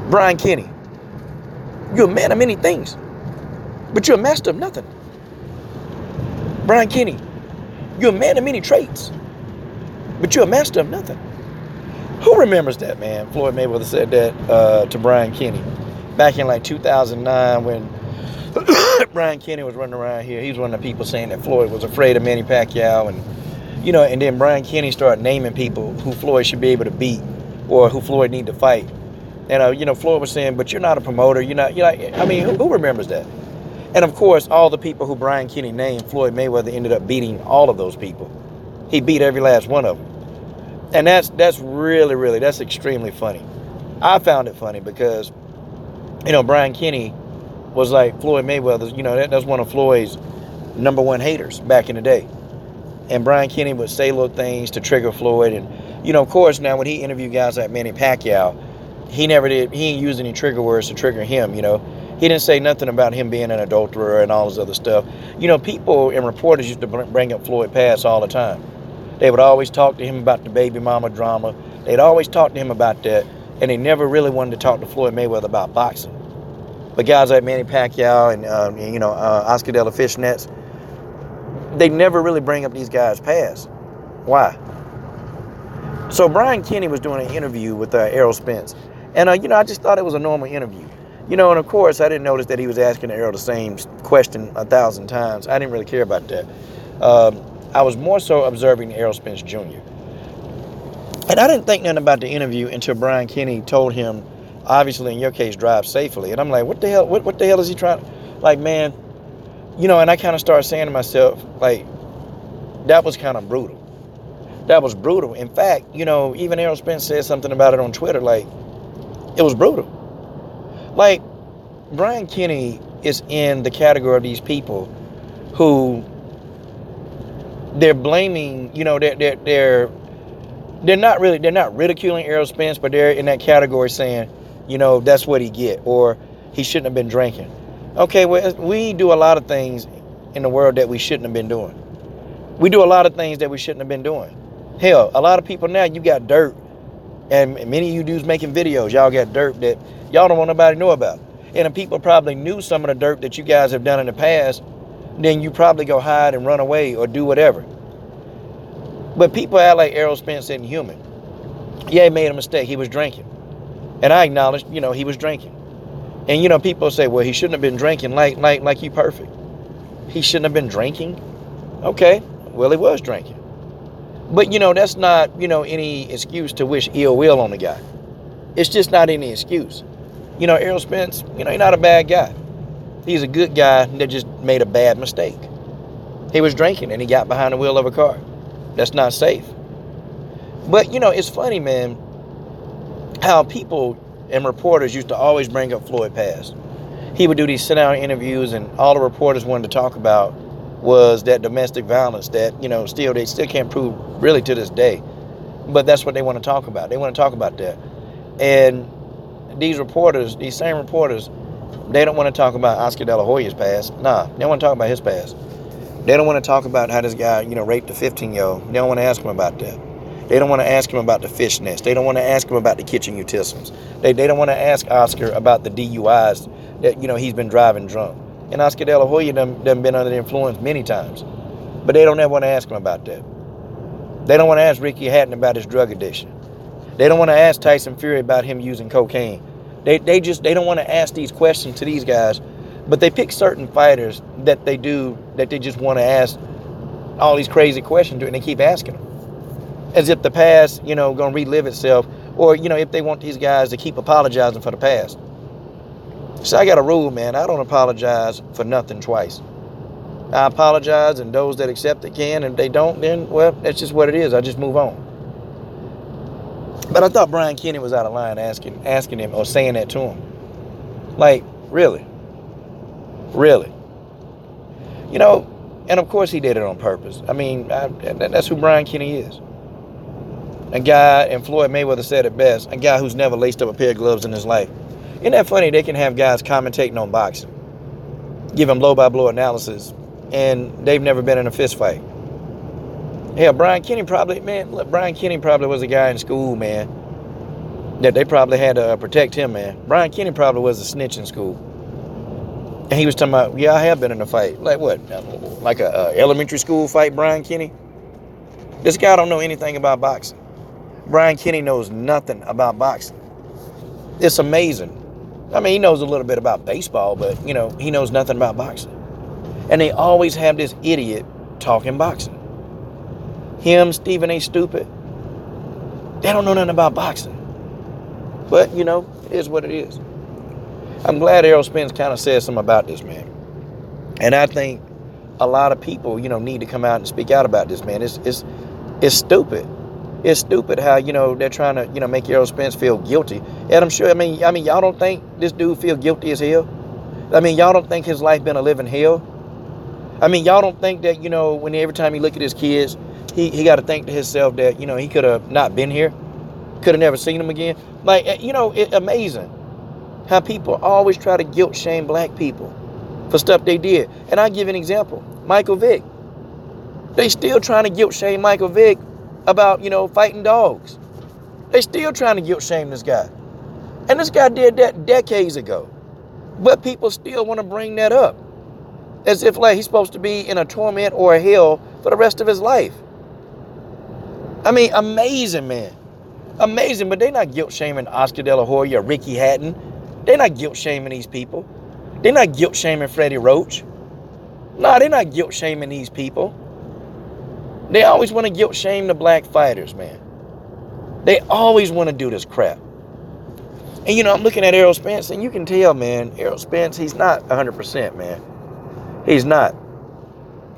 Brian Kenny, you're a man of many things, but you're a master of nothing. Brian Kenny, you're a man of many traits, but you're a master of nothing. Who remembers that, man? Floyd Mayweather said that to Brian Kenny back in like 2009 when Brian Kenny was running around here. He was one of the people saying that Floyd was afraid of Manny Pacquiao, and then Brian Kenny started naming people who Floyd should be able to beat or who Floyd need to fight. And Floyd was saying, but you're not a promoter. Who remembers that? And of course, all the people who Brian Kenny named, Floyd Mayweather ended up beating all of those people. He beat every last one of them. And that's really, really, that's extremely funny. I found it funny because, Brian Kenny was like Floyd Mayweather, that's one of Floyd's number one haters back in the day. And Brian Kenny would say little things to trigger Floyd. And, of course, now when he interviewed guys like Manny Pacquiao, he ain't used any trigger words to trigger him, He didn't say nothing about him being an adulterer and all this other stuff. People and reporters used to bring up Floyd past all the time. They would always talk to him about the baby mama drama. They'd always talk to him about that. And they never really wanted to talk to Floyd Mayweather about boxing. But guys like Manny Pacquiao and Oscar De La Fishnets, they never really bring up these guys' past. Why? So Brian Kenny was doing an interview with Errol Spence. And, I just thought it was a normal interview. And of course, I didn't notice that he was asking Errol the same question 1,000 times. I didn't really care about that. I was more so observing Errol Spence Jr. And I didn't think nothing about the interview until Brian Kenny told him, obviously, in your case, drive safely. And I'm like, what the hell? What the hell is he trying? Like, man, and I kind of started saying to myself, like, that was kind of brutal. That was brutal. In fact, even Errol Spence said something about it on Twitter, like, it was brutal. Like, Brian Kenny is in the category of these people who they're blaming, they're not ridiculing Errol Spence, but they're in that category saying, that's what he get, or he shouldn't have been drinking. Okay, well, we do a lot of things in the world that we shouldn't have been doing. We do a lot of things that we shouldn't have been doing. Hell, a lot of people now, you got dirt, and many of you dudes making videos, y'all got dirt that y'all don't want nobody to know about. And if people probably knew some of the dirt that you guys have done in the past, then you probably go hide and run away or do whatever. But people act like Errol Spence isn't human. Yeah, he made a mistake. He was drinking. And I acknowledged, he was drinking. And, people say, well, he shouldn't have been drinking like you perfect. He shouldn't have been drinking? Okay, well, he was drinking. But, that's not, any excuse to wish ill will on the guy. It's just not any excuse. Errol Spence, he's not a bad guy. He's a good guy that just made a bad mistake. He was drinking and he got behind the wheel of a car. That's not safe. But, it's funny, man, how people and reporters used to always bring up Floyd past. He would do these sit-down interviews, and all the reporters wanted to talk about was that domestic violence that, they still can't prove really to this day. But that's what they want to talk about. They want to talk about that. And these same reporters, they don't want to talk about Oscar De La Hoya's past. Nah, they don't want to talk about his past. They don't want to talk about how this guy, raped a 15-year-old. They don't want to ask him about that. They don't want to ask him about the fish nest. They don't want to ask him about the kitchen utensils. They don't want to ask Oscar about the DUIs that, he's been driving drunk. And Oscar De La Hoya done been under the influence many times. But they don't ever want to ask him about that. They don't want to ask Ricky Hatton about his drug addiction. They don't want to ask Tyson Fury about him using cocaine. They don't want to ask these questions to these guys, but they pick certain fighters that they just want to ask all these crazy questions to, and they keep asking them. As if the past, going to relive itself, or, if they want these guys to keep apologizing for the past. So I got a rule, man. I don't apologize for nothing twice. I apologize, and those that accept it can, and if they don't, then, well, that's just what it is. I just move on. But I thought Brian Kenny was out of line asking him or saying that to him. Like, really? Really? And of course he did it on purpose. I mean, that's who Brian Kenny is. A guy, and Floyd Mayweather said it best, a guy who's never laced up a pair of gloves in his life. Isn't that funny? They can have guys commentating on boxing, giving blow-by-blow analysis, and they've never been in a fist fight. Hell, Brian Kenny probably was a guy in school, man. that they probably had to protect him, man. Brian Kenny probably was a snitch in school. And he was talking about, yeah, I have been in a fight. Like what? Like a elementary school fight, Brian Kenny? This guy don't know anything about boxing. Brian Kenny knows nothing about boxing. It's amazing. I mean, he knows a little bit about baseball, but, you know, he knows nothing about boxing. And they always have this idiot talking boxing. Him, Stephen A. Stupid. They don't know nothing about boxing. But, you know, it is what it is. I'm glad Errol Spence kind of said something about this, man. And I think a lot of people, you know, need to come out and speak out about this, man. It's stupid. It's stupid how, you know, they're trying to, you know, make Errol Spence feel guilty. And I'm sure, I mean, y'all don't think this dude feel guilty as hell? I mean, y'all don't think his life been a living hell? I mean, y'all don't think that, you know, when every time he look at his kids, he got to think to himself that, you know, he could have not been here, could have never seen him again. Like, you know, it's amazing how people always try to guilt shame black people for stuff they did. And I'll give you an example. Michael Vick. They still trying to guilt shame Michael Vick about, you know, fighting dogs. They still trying to guilt shame this guy. And this guy did that decades ago. But people still want to bring that up. As if like he's supposed to be in a torment or a hell for the rest of his life. I mean, amazing, man. Amazing, but they're not guilt shaming Oscar De La Hoya or Ricky Hatton. They're not guilt shaming these people. They're not guilt shaming Freddie Roach. No, they're not guilt shaming these people. They always want to guilt shame the black fighters, man. They always want to do this crap. And, you know, I'm looking at Errol Spence, and you can tell, man, Errol Spence, he's not 100%, man. He's not.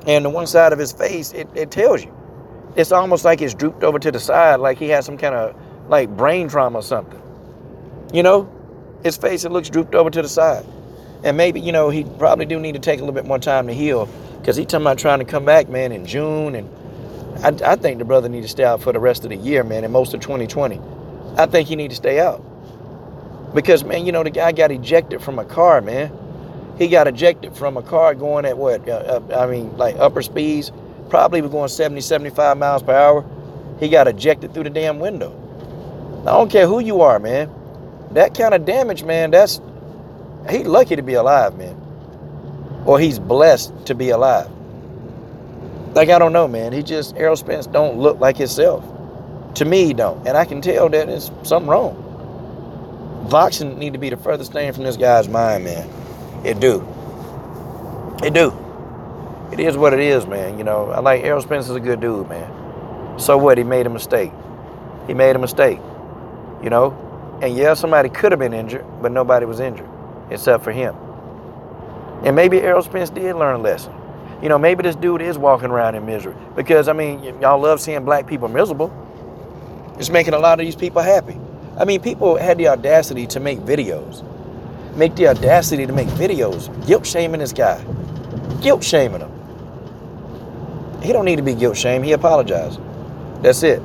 And the one side of his face, it tells you. It's almost like it's drooped over to the side, like he has some kind of, like, brain trauma or something. You know? His face, it looks drooped over to the side. And maybe, you know, he probably do need to take a little bit more time to heal. Because he's talking about trying to come back, man, in June. And I think the brother need to stay out for the rest of the year, man, and most of 2020. I think he need to stay out. Because, man, you know, the guy got ejected from a car, man. He got ejected from a car going at what? Like upper speeds. Probably was going 70, 75 miles per hour. He got ejected through the damn window. I don't care who you are, man. That kind of damage, man, he's lucky to be alive, man. Or he's blessed to be alive. Like, I don't know, man. Errol Spence don't look like himself. To me, he don't. And I can tell that there's something wrong. Boxing need to be the furthest thing from this guy's mind, man. It do. It do. It is what it is, man. You know, I like Errol Spence is a good dude, man. So what? He made a mistake. He made a mistake. You know? And yeah, somebody could have been injured, but nobody was injured except for him. And maybe Errol Spence did learn a lesson. You know, maybe this dude is walking around in misery. Because, I mean, y'all love seeing black people miserable. It's making a lot of these people happy. I mean, people had the audacity to make videos. Guilt shaming this guy. Guilt shaming him. He don't need to be guilt shamed. He apologized. That's it.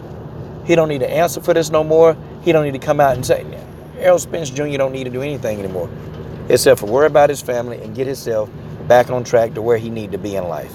He don't need to answer for this no more. He don't need to come out and say, Errol Spence Jr. don't need to do anything anymore. Except for worry about his family and get himself back on track to where he need to be in life.